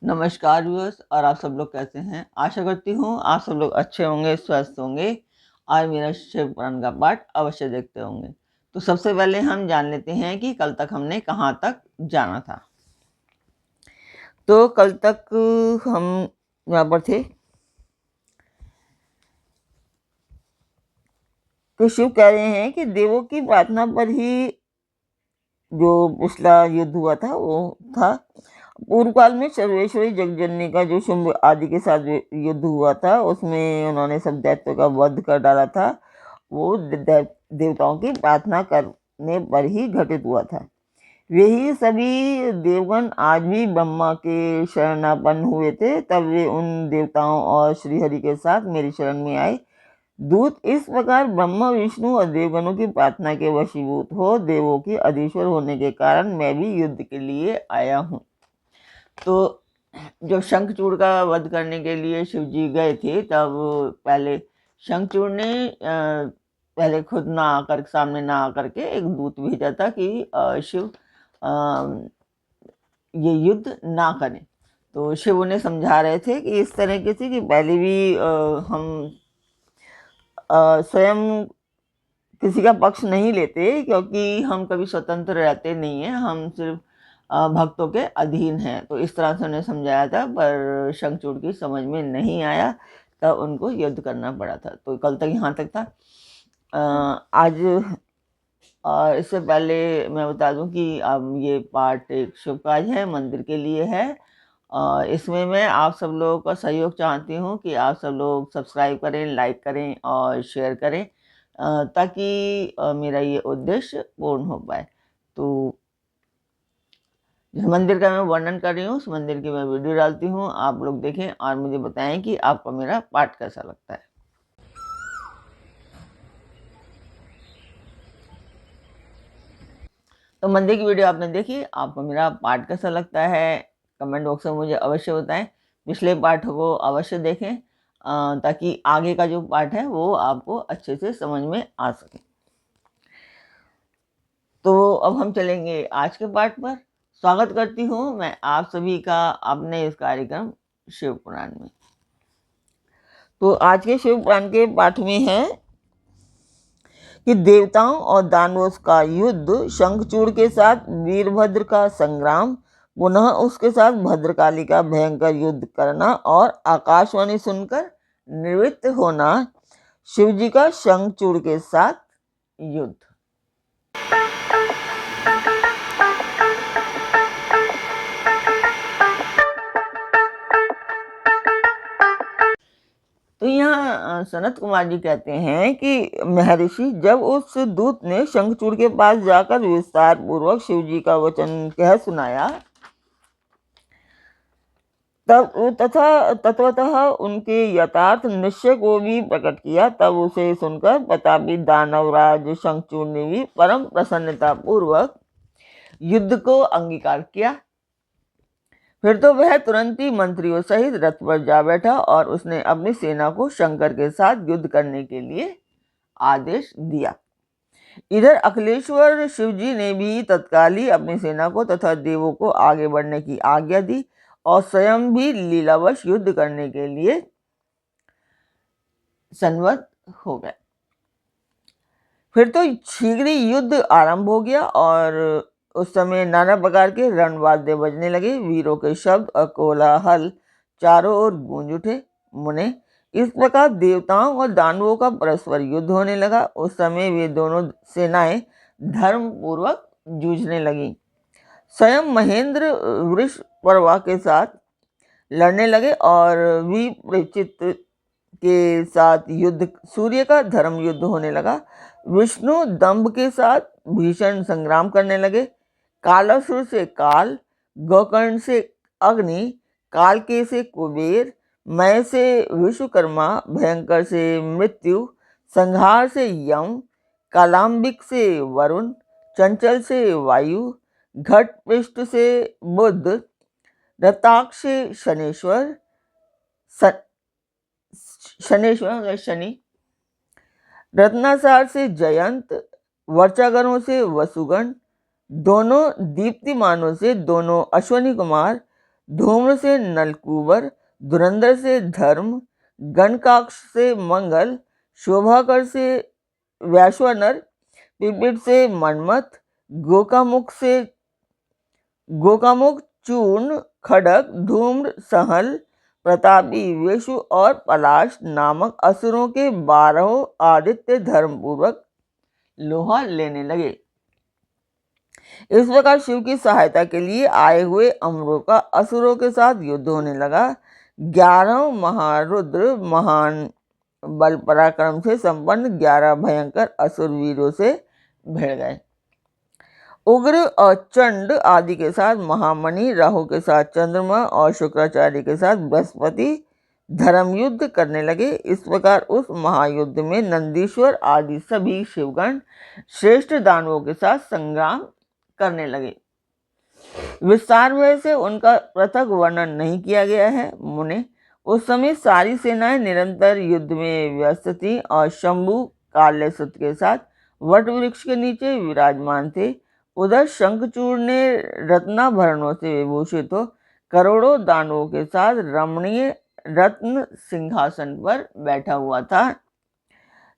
नमस्कार व्यूअर्स, और आप सब लोग कैसे हैं। आशा करती हूँ आप सब लोग अच्छे होंगे, स्वस्थ होंगे और मेरा शिव पुराण का पाठ अवश्य देखते होंगे। तो सबसे पहले हम जान लेते हैं कि कल तक हमने कहाँ तक जाना था। तो कल तक हम यहाँ पर थे तो शिव कह रहे हैं कि देवों की प्रार्थना पर ही जो पिछला युद्ध हुआ था वो था। पूर्व काल में सर्वेश्वरी जगजननी का जो शुंभ आदि के साथ युद्ध हुआ था, उसमें उन्होंने सब दैत्यों का वध कर डाला था। वो देवताओं की प्रार्थना करने पर ही घटित हुआ था। वही सभी देवगण आज भी ब्रह्मा के शरणापन्न हुए थे। तब वे उन देवताओं और श्रीहरि के साथ मेरी शरण में आए। दूत इस प्रकार ब्रह्मा, विष्णु और देवगणों की प्रार्थना के वशीभूत हो देवों के अधीश्वर होने के कारण मैं भी युद्ध के लिए आया हूँ। तो जब शंखचूड़ का वध करने के लिए शिव जी गए थे, तब पहले शंखचूड़ ने पहले खुद ना आकर, सामने ना आकर के एक दूत भेजा था कि शिव ये युद्ध ना करें। तो शिव उन्हें समझा रहे थे कि इस तरीके से कि पहले भी हम स्वयं किसी का पक्ष नहीं लेते, क्योंकि हम कभी स्वतंत्र रहते नहीं हैं, हम सिर्फ भक्तों के अधीन हैं। तो इस तरह से उन्हें समझाया था, पर शंखचूड़ की समझ में नहीं आया, तब उनको युद्ध करना पड़ा था। तो कल तक यहाँ तक था। आज और इससे पहले मैं बता दूं कि अब ये पाठ एक शुभ कार्य है, मंदिर के लिए है। इसमें मैं आप सब लोगों का सहयोग चाहती हूँ कि आप सब लोग सब्सक्राइब करें, लाइक करें और शेयर करें, ताकि मेरा ये उद्देश्य पूर्ण हो पाए। तो जिस मंदिर का मैं वर्णन कर रही हूँ, उस मंदिर की मैं वीडियो डालती हूँ, आप लोग देखें और मुझे बताएं कि आपको मेरा पाठ कैसा लगता है। तो मंदिर की वीडियो आपने देखी, आपको मेरा पाठ कैसा लगता है कमेंट बॉक्स में मुझे अवश्य बताएं। पिछले पाठ को अवश्य देखें, ताकि आगे का जो पाठ है वो आपको अच्छे से समझ में आ सके। तो अब हम चलेंगे आज के पाठ पर। स्वागत करती हूँ मैं आप सभी का अपने इस कार्यक्रम शिव पुराण में। तो आज के शिव पुराण के पाठ में है कि देवताओं और दानवों का युद्ध, शंखचूड़ के साथ वीरभद्र का संग्राम, पुनः उसके साथ भद्रकाली का भयंकर युद्ध करना और आकाशवाणी सुनकर निवृत्त होना, शिवजी का शंखचूड़ के साथ युद्ध। तो यहाँ सनत कुमार जी कहते हैं कि महर्षि, जब उस दूत ने शंखचूड़ के पास जाकर विस्तार पूर्वक शिव जी का वचन कह सुनाया, तब तथा तत्वतः उनके यथार्थ निश्चय को भी प्रकट किया, तब उसे सुनकर प्रतापी दानवराज शंखचूड़ ने भी परम प्रसन्नता पूर्वक युद्ध को अंगीकार किया। फिर तो वह तुरंत ही मंत्रियों सहित रथ पर जा बैठा और उसने अपनी सेना को शंकर के साथ युद्ध करने के लिए आदेश दिया। इधर अखिलेश्वर शिवजी ने भी तत्काल ही अपनी सेना को तथा देवों को आगे बढ़ने की आज्ञा दी और स्वयं भी लीलावश युद्ध करने के लिए सन्मत हो गए। फिर तो शीघ्र ही युद्ध आरंभ हो गया और उस समय नाना प्रकार के रणवाद्य बजने लगे। वीरों के शब्द और कोलाहल चारों ओर गूंज उठे। मुने, इस प्रकार देवताओं और दानवों का परस्पर युद्ध होने लगा। उस समय वे दोनों सेनाएं धर्म पूर्वक जूझने लगी। स्वयं महेंद्र वृषपर्वा के साथ लड़ने लगे और विप्रचित के साथ युद्ध, सूर्य का धर्म युद्ध होने लगा। विष्णु दंभ के साथ भीषण संग्राम करने लगे। कालासुर से काल, गोकर्ण से अग्नि, कालके से कुबेर, मय से विश्वकर्मा, भयंकर से मृत्यु, संहार से यम, कालांबिक से वरुण, चंचल से वायु, घट पृष्ठ से बुध, रताक्ष से शनेश्वर, शनि, रत्नासार से जयंत, वर्चागरों से वसुगण, दोनों दीप्तिमानों से दोनों अश्वनी कुमार, धूम्र से नलकूबर, धुरंधर से धर्म, गणकाक्ष से मंगल, शोभाकर से वैश्वानर, पिपीट से मनमथ, गोकामुख चूर्ण, खड़ग, धूम्र, सहल, प्रतापी, वेशु और पलाश नामक असुरों के 12 आदित्य धर्मपूर्वक लोहा लेने लगे। इस प्रकार शिव की सहायता के लिए आए हुए अमरों का असुरों के साथ युद्ध होने लगा। 11 महारुद्र महान बल पराक्रम से संपन्न 11 भयंकर असुर वीरों से भिड़ गए। उग्र और चंड आदि के साथ महामणि, राहु के साथ चंद्रमा और शुक्राचार्य के साथ बृहस्पति धर्म युद्ध करने लगे। इस प्रकार उस महायुद्ध में नंदीश्वर आदि सभी शिवगण श्रेष्ठ दानवों के साथ संग्राम करने लगे। विस्तार भय से उनका पृथक वर्णन नहीं किया गया है। मुने, उस समय सारी सेनाएं निरंतर युद्ध में व्यस्त थीं और शंभु काल्यसुत के साथ वट वृक्ष के नीचे विराजमान थे। उधर शंखचूड़ ने रत्नाभरणों से विभूषित हो करोड़ों दानवों के साथ रमणीय रत्न सिंहासन पर बैठा हुआ था।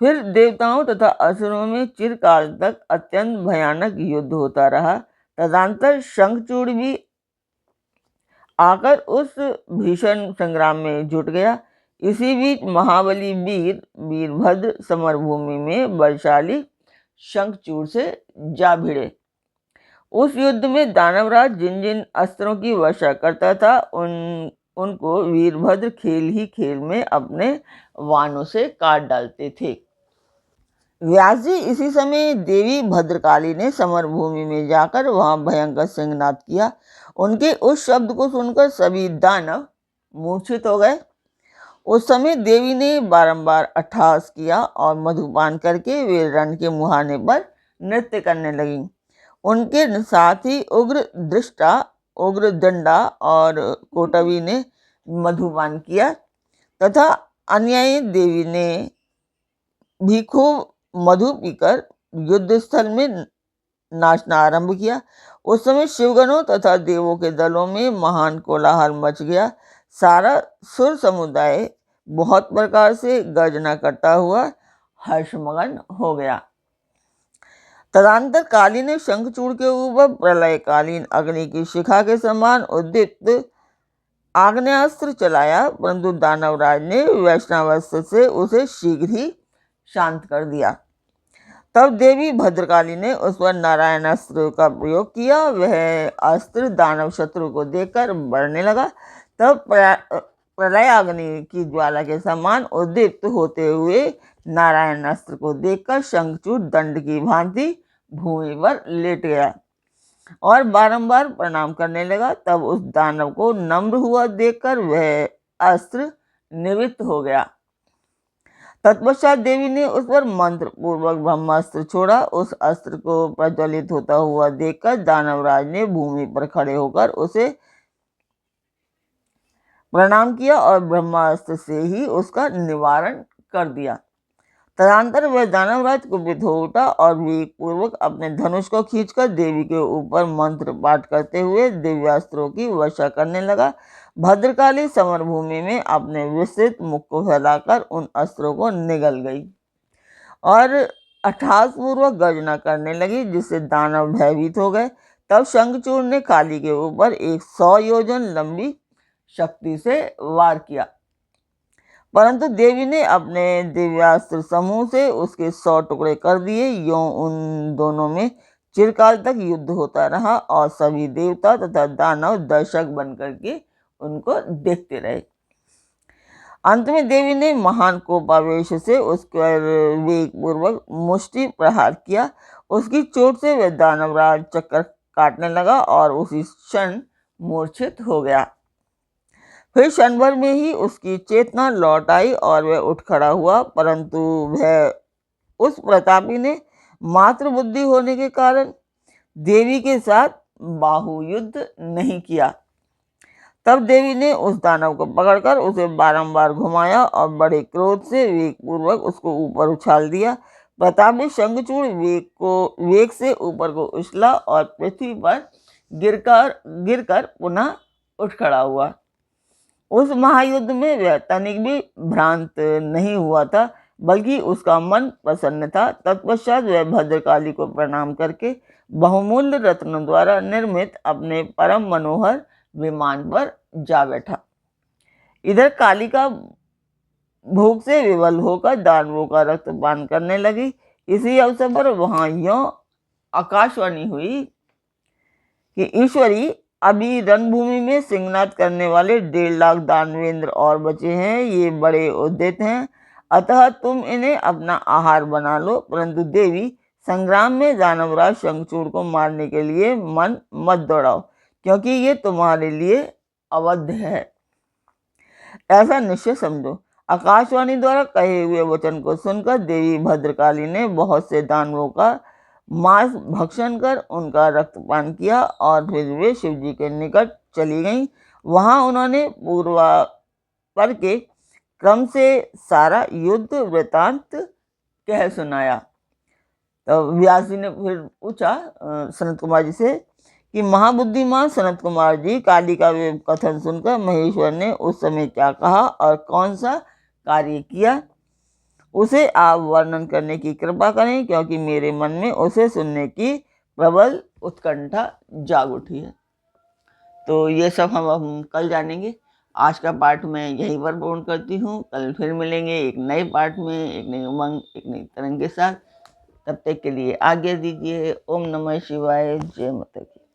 फिर देवताओं तथा असुरों में चिरकाल तक अत्यंत भयानक युद्ध होता रहा। तदंतर शंखचूड़ भी आकर उस भीषण संग्राम में जुट गया। इसी बीच महाबली वीरभद्र समरभूमि में बलशाली शंखचूड़ से जा भिड़े। उस युद्ध में दानवराज जिन जिन अस्त्रों की वर्षा करता था उनको वीरभद्र खेल ही खेल में अपने वाणों से काट डालते थे। व्यास जी इसी समय देवी भद्रकाली ने समरभूमि में जाकर वहां भयंकर सिंहनाद किया। उनके उस शब्द को सुनकर सभी दानव मूर्छित हो गए। उस समय देवी ने बारंबार अट्टहास किया और मधुपान करके वे रण के मुहाने पर नृत्य करने लगी। उनके साथ ही उग्र दृष्टा, उग्र दंडा और कोटवी ने मधुपान किया तथा अन्यायी देवी ने भी खूब मधु पीकर युद्ध स्थल में नाचना आरंभ किया। उस समय शिवगणों तथा देवों के दलों में महान कोलाहल मच गया। सारा सुर समुदाय बहुत प्रकार से गर्जना करता हुआ हर्षमगन हो गया। तदंतर काली ने शंखचूड़ के ऊपर प्रलयकालीन अग्नि की शिखा के समान उद्दीप्त आग्नेयास्त्र चलाया, परंतु दानवराज ने वैष्णवास्त्र से उसे शीघ्र ही शांत कर दिया। तब देवी भद्रकाली ने उस पर नारायणास्त्र का प्रयोग किया। वह अस्त्र दानव शत्रु को देखकर बढ़ने लगा। तब प्रलयाग्नि की ज्वाला के समान उद्दीप्त होते हुए नारायणास्त्र को देखकर शंखचूड़ दंड की भांति भूमि पर लेट गया और बारंबार प्रणाम करने लगा। तब उस दानव को नम्र हुआ देखकर वह अस्त्र निवृत्त हो गया। तत्पश्चात देवी ने उस पर मंत्र पूर्वक ब्रह्मास्त्र छोड़ा। उस अस्त्र को प्रज्वलित होता हुआ देखकर दानवराज ने भूमि पर खड़े होकर उसे प्रणाम किया और ब्रह्मास्त्र से ही उसका निवारण कर दिया। तदंतर वह दानवराज कुपित हो उठा और विवेक पूर्वक अपने धनुष को खींचकर देवी के ऊपर मंत्र पाठ करते हुए दिव्यास्त्रों की वर्षा करने लगा। भद्रकाली समरभूमि में अपने विस्तृत मुख को फैलाकर उन अस्त्रों को निगल गई और अट्टहास पूर्वक गर्जना करने लगी, जिससे दानव भयभीत हो गए। तब शंखचूड़ ने काली के ऊपर 100 योजन लंबी शक्ति से वार किया, परंतु देवी ने अपने दिव्यास्त्र समूह से उसके 100 टुकड़े कर दिए। यों उन दोनों में चिरकाल तक युद्ध होता रहा और सभी देवता तथा दानव दर्शक बनकर के उनको देखते रहे। अंत में देवी ने महान कोपावेश से उसके वेग पूर्वक मुष्टि प्रहार किया। उसकी चोट से वह दानवराज चक्कर काटने लगा और उसी क्षण मूर्छित हो गया। फिर क्षण भर में ही उसकी चेतना लौट आई और वह उठ खड़ा हुआ, परंतु वह उस प्रतापी ने मात्र बुद्धि होने के कारण देवी के साथ बाहु युद्ध नहीं किया। तब देवी ने उस दानव को पकड़कर उसे बारंबार घुमाया और बड़े क्रोध से वेग पूर्वक उसको ऊपर उछाल दिया। प्रतापी शंखचूड़ वेग से ऊपर को उछला और पृथ्वी पर गिरकर पुनः उठ खड़ा हुआ। उस महायुद्ध में वह तनिक भी भ्रांत नहीं हुआ था, बल्कि उसका मन प्रसन्न था। तत्पश्चात वह भद्रकाली को प्रणाम करके बहुमूल्य रत्नों द्वारा निर्मित अपने परम मनोहर विमान पर जा बैठा। इधर कालिका भूख से विवल होकर दानवों का रक्तपान करने लगी। इसी अवसर पर वहां यों आकाशवाणी हुई कि ईश्वरी, अभी रणभूमि में सिंहनाद करने वाले 1.5 लाख दानवेंद्र और बचे हैं। ये बड़े उद्यत हैं, अतः तुम इन्हें अपना आहार बना लो। परंतु देवी, संग्राम में दानवराज शंखचूड़ को मारने के लिए मन मत दौड़ाओ, क्योंकि ये तुम्हारे लिए अवध है, ऐसा निश्चय समझो। आकाशवाणी द्वारा कहे हुए वचन को सुनकर देवी भद्रकाली ने बहुत से दानवों का मांस भक्षण कर उनका रक्तपान किया और फिर वे शिवजी के निकट चली गईं। वहां उन्होंने पूर्वापर के क्रम से सारा युद्ध वृतांत कह सुनाया। तो व्यास जी ने फिर पूछा सनत कुमार जी से कि महाबुद्धिमान सनत कुमार जी, काली का वे कथन सुनकर महेश्वर ने उस समय क्या कहा और कौन सा कार्य किया, उसे आप वर्णन करने की कृपा करें, क्योंकि मेरे मन में उसे सुनने की प्रबल उत्कंठा जाग उठी है। तो ये सब हम कल जानेंगे। आज का पाठ मैं यहीं पर पूर्ण करती हूँ। कल फिर मिलेंगे एक नए पाठ में, एक नई उमंग, एक नई तरंग के साथ। तब तक के लिए आज्ञा दीजिए। ओम नमः शिवाय। जय माता की।